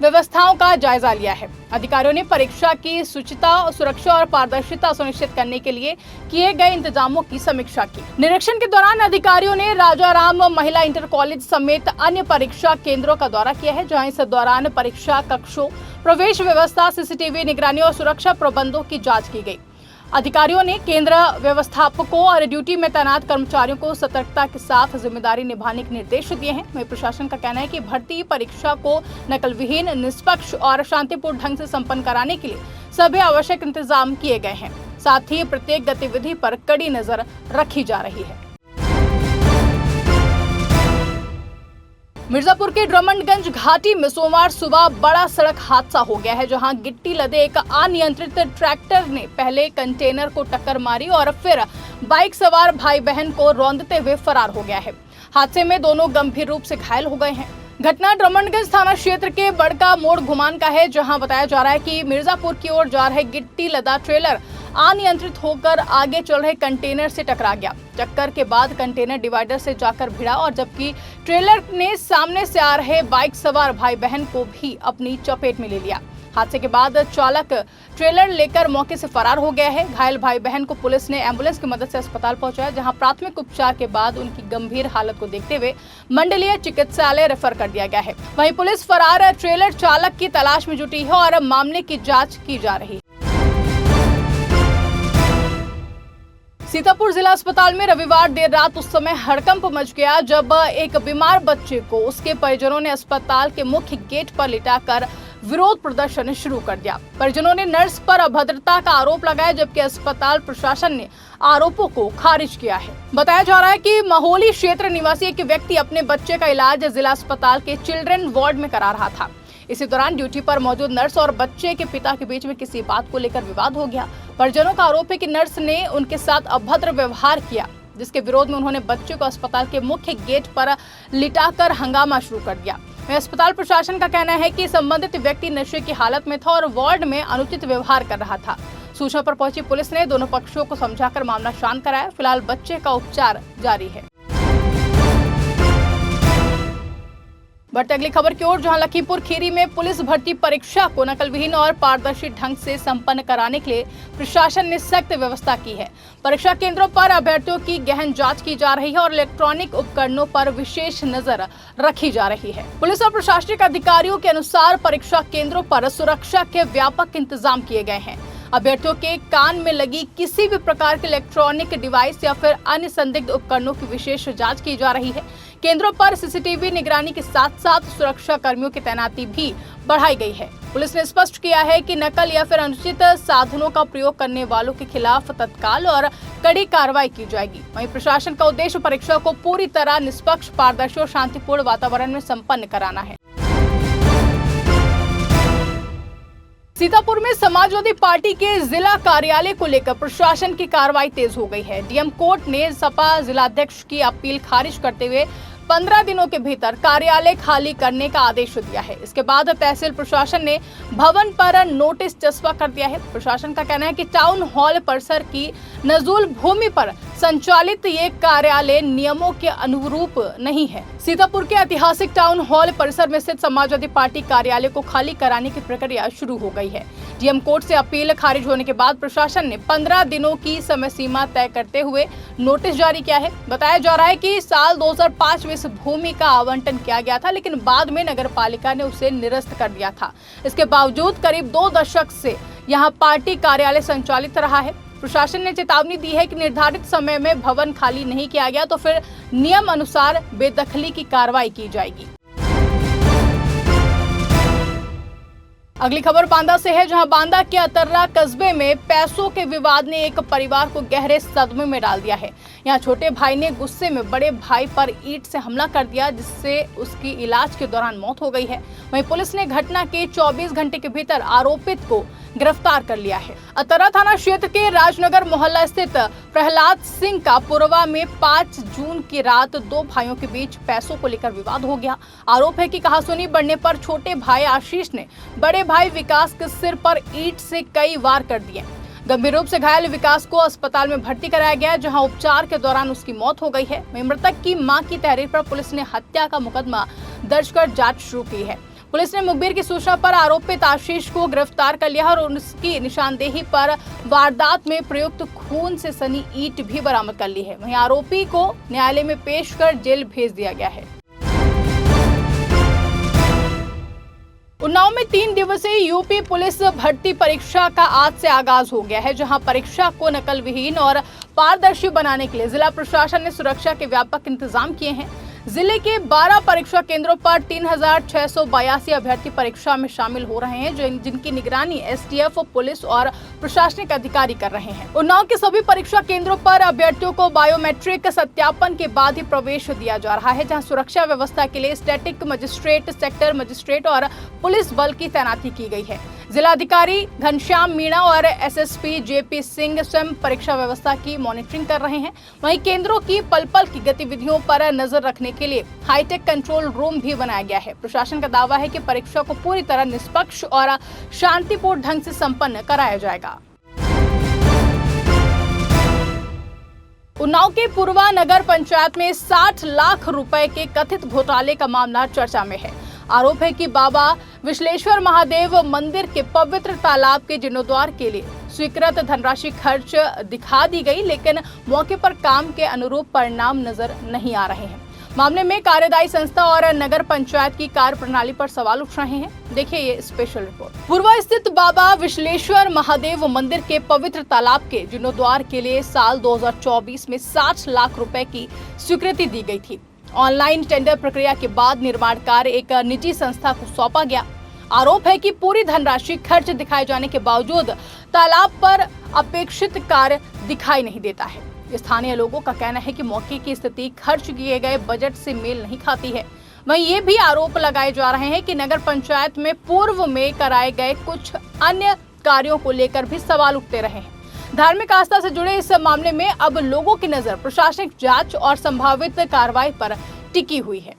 व्यवस्थाओं का जायजा लिया है। अधिकारियों ने परीक्षा की शुचिता, सुरक्षा और पारदर्शिता सुनिश्चित करने के लिए किए गए इंतजामों की समीक्षा की। निरीक्षण के दौरान अधिकारियों ने राजाराम महिला इंटर कॉलेज समेत अन्य परीक्षा केंद्रों का दौरा किया है, जहां इस दौरान परीक्षा कक्षों, प्रवेश व्यवस्था, सीसीटीवी निगरानी और सुरक्षा प्रबंधों की जाँच की गयी। अधिकारियों ने केंद्र व्यवस्थापकों और ड्यूटी में तैनात कर्मचारियों को सतर्कता के साथ जिम्मेदारी निभाने के निर्देश दिए हैं। वहीं प्रशासन का कहना है कि भर्ती परीक्षा को नकल विहीन, निष्पक्ष और शांतिपूर्ण ढंग से संपन्न कराने के लिए सभी आवश्यक इंतजाम किए गए हैं। साथ ही प्रत्येक गतिविधि पर कड़ी नजर रखी जा रही है। मिर्जापुर के ड्रमंडगंज घाटी में सोमवार सुबह बड़ा सड़क हादसा हो गया है, जहां गिट्टी लदे एक अनियंत्रित ट्रैक्टर ने पहले कंटेनर को टक्कर मारी और फिर बाइक सवार भाई बहन को रौंदते हुए फरार हो गया है। हादसे में दोनों गंभीर रूप से घायल हो गए हैं। घटना ड्रमंडगंज थाना क्षेत्र के बड़का मोड़ घुमान का है, जहां बताया जा रहा है कि मिर्जापुर की ओर जा रहे गिट्टी लदा ट्रेलर अनियंत्रित होकर आगे चल रहे कंटेनर से टकरा गया। टक्कर के बाद कंटेनर डिवाइडर से जाकर भिड़ा और जबकि ट्रेलर ने सामने से आ रहे बाइक सवार भाई बहन को भी अपनी चपेट में ले लिया। हादसे के बाद चालक ट्रेलर लेकर मौके से फरार हो गया है। घायल भाई बहन को पुलिस ने एम्बुलेंस की मदद से अस्पताल पहुंचाया, जहां प्राथमिक उपचार के बाद उनकी गंभीर हालत को देखते हुए मंडलीय चिकित्सालय रेफर कर दिया गया है। वहीं पुलिस फरार ट्रेलर चालक की तलाश में जुटी है और मामले की जाँच की जा रही है। सीतापुर जिला अस्पताल में रविवार देर रात उस समय हड़कंप मच गया जब एक बीमार बच्चे को उसके परिजनों ने अस्पताल के मुख्य गेट पर लिटाकर विरोध प्रदर्शन शुरू कर दिया। परिजनों ने नर्स पर अभद्रता का आरोप लगाया, जबकि अस्पताल प्रशासन ने आरोपों को खारिज किया है। बताया जा रहा है कि महोली क्षेत्र निवासी एक व्यक्ति अपने बच्चे का इलाज जिला अस्पताल के चिल्ड्रन वार्ड में करा रहा था। इसी दौरान ड्यूटी पर मौजूद नर्स और बच्चे के पिता के बीच में किसी बात को लेकर विवाद हो गया। परिजनों का आरोप है कि नर्स ने उनके साथ अभद्र व्यवहार किया, जिसके विरोध में उन्होंने बच्चे को अस्पताल के मुख्य गेट पर लिटाकर हंगामा शुरू कर दिया। अस्पताल प्रशासन का कहना है कि संबंधित व्यक्ति नशे की हालत में था और वार्ड में अनुचित व्यवहार कर रहा था। सूचना पर पहुंची पुलिस ने दोनों पक्षों को समझाकर मामला शांत कराया। फिलहाल बच्चे का उपचार जारी है। बढ़ते अगली खबर की ओर, जहां लखीमपुर खीरी में पुलिस भर्ती परीक्षा को नकल विहीन और पारदर्शी ढंग से संपन्न कराने के लिए प्रशासन ने सख्त व्यवस्था की है। परीक्षा केंद्रों पर अभ्यर्थियों की गहन जांच की जा रही है और इलेक्ट्रॉनिक उपकरणों पर विशेष नजर रखी जा रही है। पुलिस और प्रशासनिक अधिकारियों के अनुसार परीक्षा केंद्रों पर सुरक्षा के व्यापक इंतजाम किए गए हैं। अभ्यर्थियों के कान में लगी किसी भी प्रकार के इलेक्ट्रॉनिक डिवाइस या फिर अन्य संदिग्ध उपकरणों की विशेष जांच की जा रही है। केंद्रों पर सीसीटीवी निगरानी के साथ साथ सुरक्षा कर्मियों की तैनाती भी बढ़ाई गई है। पुलिस ने स्पष्ट किया है कि नकल या फिर अनुचित साधनों का प्रयोग करने वालों के खिलाफ तत्काल और कड़ी कार्रवाई की जाएगी। वहीं प्रशासन का उद्देश्य परीक्षा को पूरी तरह निष्पक्ष, पारदर्शी और शांतिपूर्ण वातावरण में संपन्न कराना है। सीतापुर में समाजवादी पार्टी के जिला कार्यालय को लेकर प्रशासन की कार्रवाई तेज हो गई है। डीएम कोर्ट ने सपा जिलाध्यक्ष की अपील खारिज करते हुए 15 दिनों के भीतर कार्यालय खाली करने का आदेश दिया है। इसके बाद तहसील प्रशासन ने भवन पर नोटिस चस्पा कर दिया है। प्रशासन का कहना है कि टाउन हॉल परिसर की नजूल भूमि पर संचालित ये कार्यालय नियमों के अनुरूप नहीं है। सीतापुर के ऐतिहासिक टाउन हॉल परिसर में स्थित समाजवादी पार्टी कार्यालय को खाली कराने की प्रक्रिया शुरू हो गई है। डीएम कोर्ट से अपील खारिज होने के बाद प्रशासन ने 15 दिनों की समय सीमा तय करते हुए नोटिस जारी किया है। बताया जा रहा है कि साल 2005 में इस भूमि का आवंटन किया गया था, लेकिन बाद में नगर पालिका ने उसे निरस्त कर दिया था। इसके बावजूद करीब 2 दशक से यहाँ पार्टी कार्यालय संचालित रहा है। प्रशासन ने चेतावनी दी है कि निर्धारित समय में भवन खाली नहीं किया गया तो फिर नियम अनुसार बेदखली की कार्रवाई की जाएगी। अगली खबर बांदा से है, जहां बांदा के अतर्रा कस्बे में पैसों के विवाद ने एक परिवार को गहरे सदमे में डाल दिया है। यहां छोटे भाई ने गुस्से में बड़े भाई पर ईंट से हमला कर दिया, जिससे उसकी इलाज के दौरान मौत हो गई है। वहीं पुलिस ने घटना के 24 घंटे के भीतर आरोपित को गिरफ्तार कर लिया है। अतर्रा थाना क्षेत्र के राजनगर मोहल्ला स्थित प्रहलाद सिंह का पुरवा में 5 जून की रात 2 भाइयों के बीच पैसों को लेकर विवाद हो गया। आरोप है कि कहासुनी बढ़ने पर छोटे भाई आशीष ने बड़े भाई विकास के सिर पर ईंट से कई वार कर दिए। गंभीर रूप से घायल विकास को अस्पताल में भर्ती कराया गया, जहां उपचार के दौरान उसकी मौत हो गई है। मृतक की मां की तहरीर पर पुलिस ने हत्या का मुकदमा दर्ज कर जांच शुरू की है। पुलिस ने मुखबिर की सूचना पर आरोपित आशीष को गिरफ्तार कर लिया और उसकी निशानदेही पर वारदात में प्रयुक्त खून से सनी ईंट भी बरामद कर ली है। वहीं आरोपी को न्यायालय में पेश कर जेल भेज दिया गया है। उन्नाव में 3 दिवसीय यूपी पुलिस भर्ती परीक्षा का आज से आगाज हो गया है, जहां परीक्षा को नकल विहीन और पारदर्शी बनाने के लिए जिला प्रशासन ने सुरक्षा के व्यापक इंतजाम किए हैं। जिले के 12 परीक्षा केंद्रों पर 3682 अभ्यर्थी परीक्षा में शामिल हो रहे हैं, जिनकी निगरानी एसटीएफ, पुलिस और प्रशासनिक अधिकारी कर रहे हैं। उन्नाव के सभी परीक्षा केंद्रों पर अभ्यर्थियों को बायोमेट्रिक सत्यापन के बाद ही प्रवेश दिया जा रहा है, जहां सुरक्षा व्यवस्था के लिए स्टैटिक मजिस्ट्रेट, सेक्टर मजिस्ट्रेट और पुलिस बल की तैनाती की गई है। जिलाधिकारी घनश्याम मीणा और एसएसपी जेपी सिंह स्वयं परीक्षा व्यवस्था की मॉनिटरिंग कर रहे हैं। वहीं केंद्रों की पल पल की गतिविधियों पर नजर रखने के लिए हाईटेक कंट्रोल रूम भी बनाया गया है। प्रशासन का दावा है कि परीक्षा को पूरी तरह निष्पक्ष और शांतिपूर्ण ढंग से संपन्न कराया जाएगा। उन्नाव के पूर्वा नगर पंचायत में 60 लाख रुपए के कथित घोटाले का मामला चर्चा में है। आरोप है कि बाबा विश्लेश्वर महादेव मंदिर के पवित्र तालाब के जीर्णोद्धार के लिए स्वीकृत धनराशि खर्च दिखा दी गई, लेकिन मौके पर काम के अनुरूप परिणाम नजर नहीं आ रहे हैं। मामले में कार्यदायी संस्था और नगर पंचायत की कार्य प्रणाली पर सवाल उठ रहे हैं। देखिए ये स्पेशल रिपोर्ट। पूर्वा स्थित बाबा विश्लेश्वर महादेव मंदिर के पवित्र तालाब के जीर्णोद्धार के लिए साल 2024 में 60 लाख रुपए की स्वीकृति दी गई थी। ऑनलाइन टेंडर प्रक्रिया के बाद निर्माण कार्य एक निजी संस्था को सौंपा गया। आरोप है कि पूरी धनराशि खर्च दिखाए जाने के बावजूद तालाब पर अपेक्षित कार्य दिखाई नहीं देता है। स्थानीय लोगों का कहना है कि मौके की स्थिति खर्च किए गए बजट से मेल नहीं खाती है। वहीं ये भी आरोप लगाए जा रहे हैं कि नगर पंचायत में पूर्व में कराए गए कुछ अन्य कार्यों को लेकर भी सवाल उठते रहे हैं। धार्मिक आस्था से जुड़े इस मामले में अब लोगों की नजर प्रशासनिक जांच और संभावित कार्रवाई पर टिकी हुई है।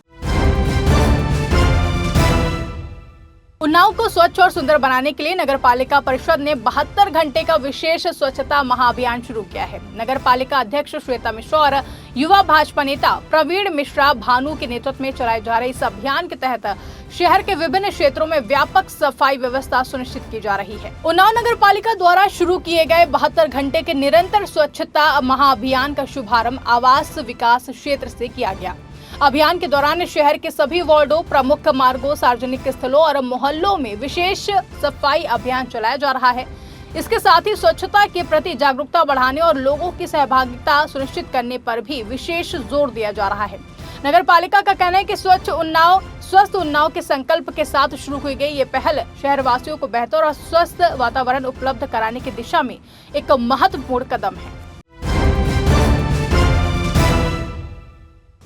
उन्नाव को स्वच्छ और सुंदर बनाने के लिए नगर पालिका परिषद ने 72 घंटे का विशेष स्वच्छता महाअभियान शुरू किया है। नगर पालिका अध्यक्ष श्वेता मिश्रा और युवा भाजपा नेता प्रवीण मिश्रा भानु के नेतृत्व में चलाए जा रहे इस अभियान के तहत शहर के विभिन्न क्षेत्रों में व्यापक सफाई व्यवस्था सुनिश्चित की जा रही है। उन्नाव नगर पालिका द्वारा शुरू किए गए 72 घंटे के निरंतर स्वच्छता महाअभियान का शुभारंभ आवास विकास क्षेत्र से किया गया। अभियान के दौरान शहर के सभी वार्डों, प्रमुख मार्गों, सार्वजनिक स्थलों और मोहल्लों में विशेष सफाई अभियान चलाया जा रहा है। इसके साथ ही स्वच्छता के प्रति जागरूकता बढ़ाने और लोगों की सहभागिता सुनिश्चित करने पर भी विशेष जोर दिया जा रहा है। नगर पालिका का कहना है कि स्वच्छ उन्नाव स्वस्थ उन्नाव के संकल्प के साथ शुरू हुई गई ये पहल शहर वासियों को बेहतर और स्वस्थ वातावरण उपलब्ध कराने की दिशा में एक महत्वपूर्ण कदम है।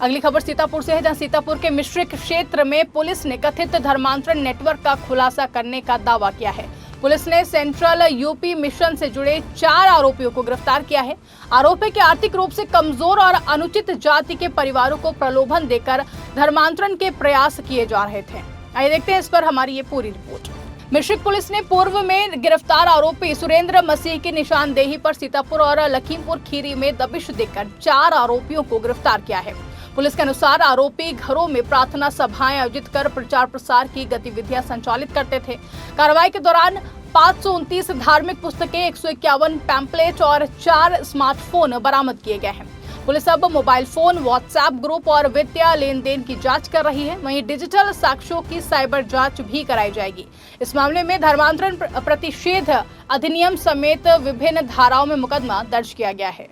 अगली खबर सीतापुर से है, जहां सीतापुर के मिश्रिक क्षेत्र में पुलिस ने कथित धर्मांतरण नेटवर्क का खुलासा करने का दावा किया है। पुलिस ने सेंट्रल यूपी मिशन से जुड़े 4 आरोपियों को गिरफ्तार किया है। आरोप है कि आर्थिक रूप से कमजोर और अनुचित जाति के परिवारों को प्रलोभन देकर धर्मांतरण के प्रयास किए जा रहे थे। आइए देखते हैं इस पर हमारी ये पूरी रिपोर्ट। मिश्रिक पुलिस ने पूर्व में गिरफ्तार आरोपी सुरेंद्र मसीह की निशानदेही पर सीतापुर और लखीमपुर खीरी में दबिश देकर 4 आरोपियों को गिरफ्तार किया है। पुलिस के अनुसार आरोपी घरों में प्रार्थना सभाएं आयोजित कर प्रचार प्रसार की गतिविधियां संचालित करते थे। कार्रवाई के दौरान 529 धार्मिक पुस्तकें, 151 पैम्पलेट और 4 स्मार्टफोन बरामद किए गए हैं। पुलिस अब मोबाइल फोन, व्हाट्सएप ग्रुप और वित्तीय लेन देन की जांच कर रही है। वहीं डिजिटल साक्ष्यों की साइबर जांच भी कराई जाएगी। इस मामले में धर्मांतरण प्रतिषेध अधिनियम समेत विभिन्न धाराओं में मुकदमा दर्ज किया गया है।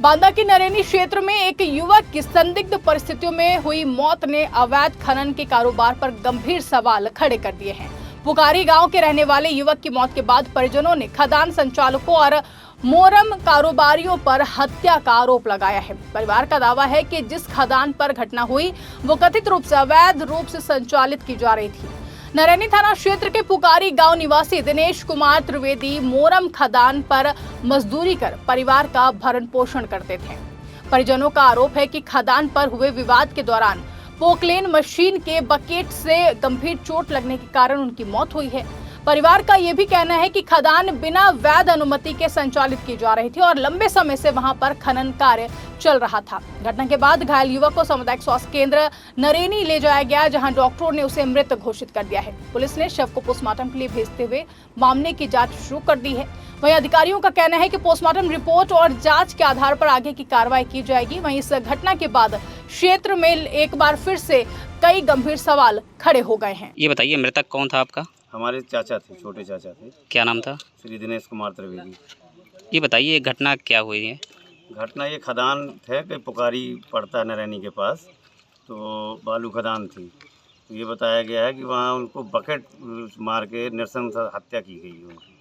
बांदा के नरेनी क्षेत्र में एक युवक की संदिग्ध परिस्थितियों में हुई मौत ने अवैध खनन के कारोबार पर गंभीर सवाल खड़े कर दिए हैं। पुकारी गांव के रहने वाले युवक की मौत के बाद परिजनों ने खदान संचालकों और मोरम कारोबारियों पर हत्या का आरोप लगाया है। परिवार का दावा है कि जिस खदान पर घटना हुई वो कथित रूप से अवैध रूप से संचालित की जा रही थी। नरेनी थाना क्षेत्र के पुकारी गांव निवासी दिनेश कुमार त्रिवेदी मोरम खदान पर मजदूरी कर परिवार का भरण पोषण करते थे। परिजनों का आरोप है कि खदान पर हुए विवाद के दौरान पोकलेन मशीन के बकेट से गंभीर चोट लगने के कारण उनकी मौत हुई है। परिवार का यह भी कहना है कि खदान बिना वैध अनुमति के संचालित की जा रही थी और लंबे समय से वहां पर खनन कार्य चल रहा था। घटना के बाद घायल युवक को सामुदायिक स्वास्थ्य केंद्र नरेनी ले जाया गया, जहां डॉक्टरों ने उसे मृत घोषित कर दिया है। पुलिस ने शव को पोस्टमार्टम के लिए भेजते हुए मामले की जांच शुरू कर दी है। वहीं अधिकारियों का कहना है कि पोस्टमार्टम रिपोर्ट और जांच के आधार पर आगे की कार्रवाई की जाएगी। वहीं इस घटना के बाद क्षेत्र में एक बार फिर से कई गंभीर सवाल खड़े हो गए हैं। ये बताइए, मृतक कौन था आपका? हमारे चाचा थे, छोटे चाचा थे। क्या नाम था? श्री दिनेश कुमार त्रिवेदी। ये बताइए, घटना क्या हुई है? घटना ये खदान थे कि पुकारी पड़ता है नरैनी के पास, तो बालू खदान थी। तो ये बताया गया है कि वहाँ उनको बकेट मार के नृशंस हत्या की गई है उनकी।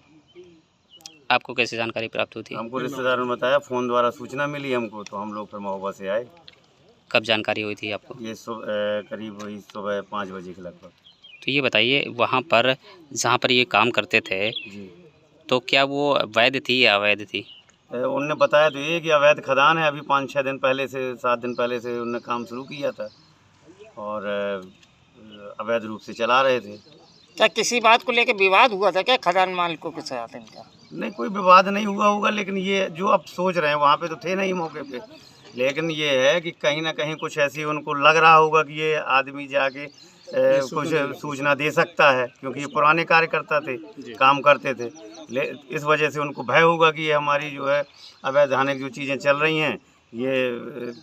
आपको कैसे जानकारी प्राप्त हुई थी? हमको रिश्तेदारों ने बताया, फ़ोन द्वारा सूचना मिली हमको, तो हम लोग फिर महोबा से आए। कब जानकारी हुई थी आपको? ये करीब वही सुबह 5 बजे के लगभग। तो ये बताइए, वहाँ पर जहाँ पर ये काम करते थे जी, तो क्या वो वैध थी या अवैध थी? उनने बताया तो ये कि अवैध खदान है। अभी 5-6 दिन पहले से, 7 दिन पहले से उनने काम शुरू किया था और अवैध रूप से चला रहे थे। क्या किसी बात को लेकर विवाद हुआ था क्या खदान मालिकों के साथ इनका? नहीं, कोई विवाद नहीं हुआ होगा, लेकिन ये जो आप सोच रहे हैं, वहाँ पे तो थे नहीं मौके पे, लेकिन ये है कि कहीं ना कहीं कुछ ऐसी उनको लग रहा होगा कि ये आदमी जाके कुछ सूचना दे सकता है, क्योंकि ये पुराने कार्यकर्ता थे, काम करते थे। इस वजह से उनको भय होगा कि ये हमारी जो है अवैधानिक जो चीज़ें चल रही हैं, ये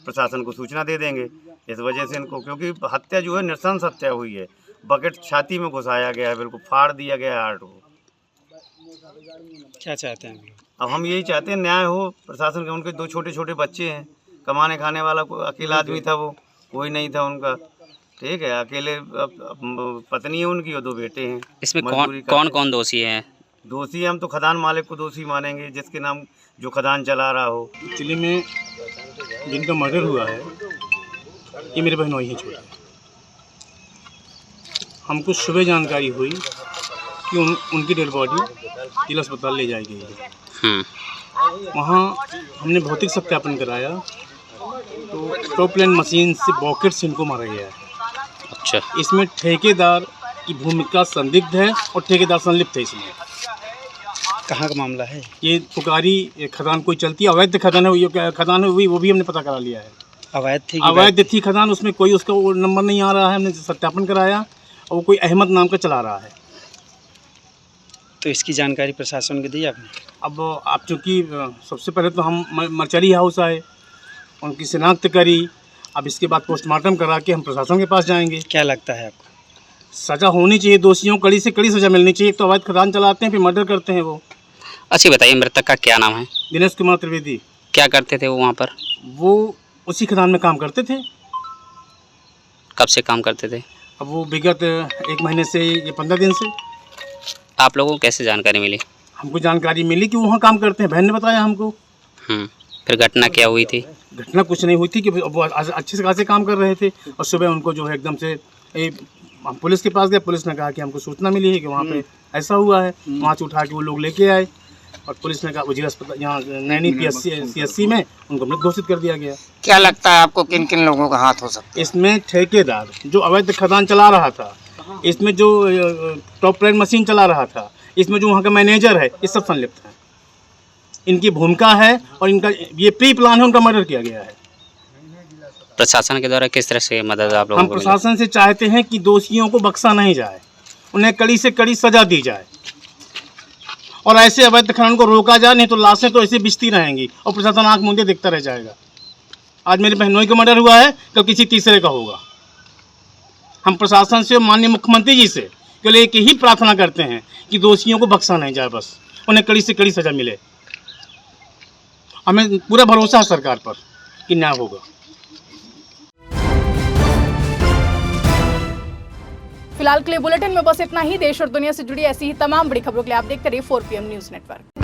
प्रशासन को सूचना दे देंगे। इस वजह से इनको, क्योंकि हत्या जो है नृशंस हत्या हुई है, बकेट छाती में घुसाया गया है, बिल्कुल फाड़ दिया गया है हार्ट को। क्या चाहते हैं? अब हम यही चाहते हैं न्याय हो प्रशासन के। उनके 2 छोटे छोटे बच्चे हैं, कमाने खाने वाला अकेला आदमी था, वो कोई नहीं था उनका, ठीक है। अकेले पत्नी है उनकी और 2 बेटे हैं। इसमें कौन दोषी है? दोषी हम तो खदान मालिक को दोषी मानेंगे, जिसके नाम जो खदान चला रहा हो। एक्चुअली में जिनका मर्डर हुआ है ये मेरे बहनोई हैं छोटे। हमको सुबह जानकारी हुई कि उनकी डेड बॉडी जिला अस्पताल ले जाई गई है। वहाँ हमने भौतिक सत्यापन कराया तो टॉप लाइन मशीन से बॉकेट से इनको मारा गया है। अच्छा। इसमें ठेकेदार की भूमिका संदिग्ध है और ठेकेदार संलिप्त है इसमें। कहाँ का मामला है? ये पुकारी खदान कोई चलती है, अवैध खदान है, ये खदान है वो भी हमने पता करा लिया है। अवैध थी खदान, उसमें कोई उसका नंबर नहीं आ रहा है, हमने सत्यापन कराया और वो कोई अहमद नाम का चला रहा है। तो इसकी जानकारी प्रशासन को दी आपने? अब आप चूँकि सबसे पहले तो हम मर्चरी हाउस आए, उनकी शिनाख्त करी। अब इसके बाद पोस्टमार्टम करा के हम प्रशासन के पास जाएंगे। क्या लगता है आपको? सज़ा होनी चाहिए, दोषियों को कड़ी से कड़ी सज़ा मिलनी चाहिए। तो अवैध खदान चलाते हैं, फिर मर्डर करते हैं वो। अच्छा, बताइए, मृतक का क्या नाम है? दिनेश कुमार त्रिवेदी। क्या करते थे वो वहाँ पर? वो उसी खदान में काम करते थे। कब से काम करते थे? अब वो विगत 1 महीने से, ये 15 दिन से। आप लोगों को कैसे जानकारी मिली? हमको जानकारी मिली कि वहाँ काम करते हैं, बहन ने बताया हमको। फिर घटना क्या हुई थी? घटना कुछ नहीं हुई थी कि वो अच्छे से खासे काम कर रहे थे और सुबह उनको जो है एकदम से हम पुलिस के पास गए। पुलिस ने कहा कि हमको सूचना मिली है कि वहाँ पे ऐसा हुआ है। वहाँ से उठा के वो लोग लेके आए और पुलिस ने कहा वो जिला अस्पताल यहाँ नैनी PSC में उनको मृत घोषित कर दिया गया। क्या लगता है आपको किन किन लोगों का हाथ हो सकता है? इसमें ठेकेदार जो अवैध खदान चला रहा था, इसमें जो टॉप लाइन मशीन चला रहा था, इसमें जो वहाँ का मैनेजर है, ये सब संलिप्त है। इनकी भूमिका है और इनका ये प्री प्लान है, उनका मर्डर किया गया है। प्रशासन के द्वारा किस तरह से मदद आप लोगों हम को प्रशासन से चाहते हैं कि दोषियों को बख्शा नहीं जाए, उन्हें कड़ी से कड़ी सजा दी जाए और ऐसे अवैध खनन को रोका जाए। नहीं तो लाशें तो ऐसे बिछती रहेंगी और प्रशासन आंख मूंदे देखता रह जाएगा। आज मेरे बहनोई का मर्डर हुआ है, कल किसी तीसरे का होगा। हम प्रशासन से, माननीय मुख्यमंत्री जी से केवल एक ही प्रार्थना करते हैं कि दोषियों को बख्शा नहीं जाए, बस उन्हें कड़ी से कड़ी सजा मिले। हमें पूरा भरोसा है सरकार पर कि न्याय होगा। फिलहाल के लिए बुलेटिन में बस इतना ही। देश और दुनिया से जुड़ी ऐसी ही तमाम बड़ी खबरों के लिए आप देखते रहिए 4 PM न्यूज़ नेटवर्क।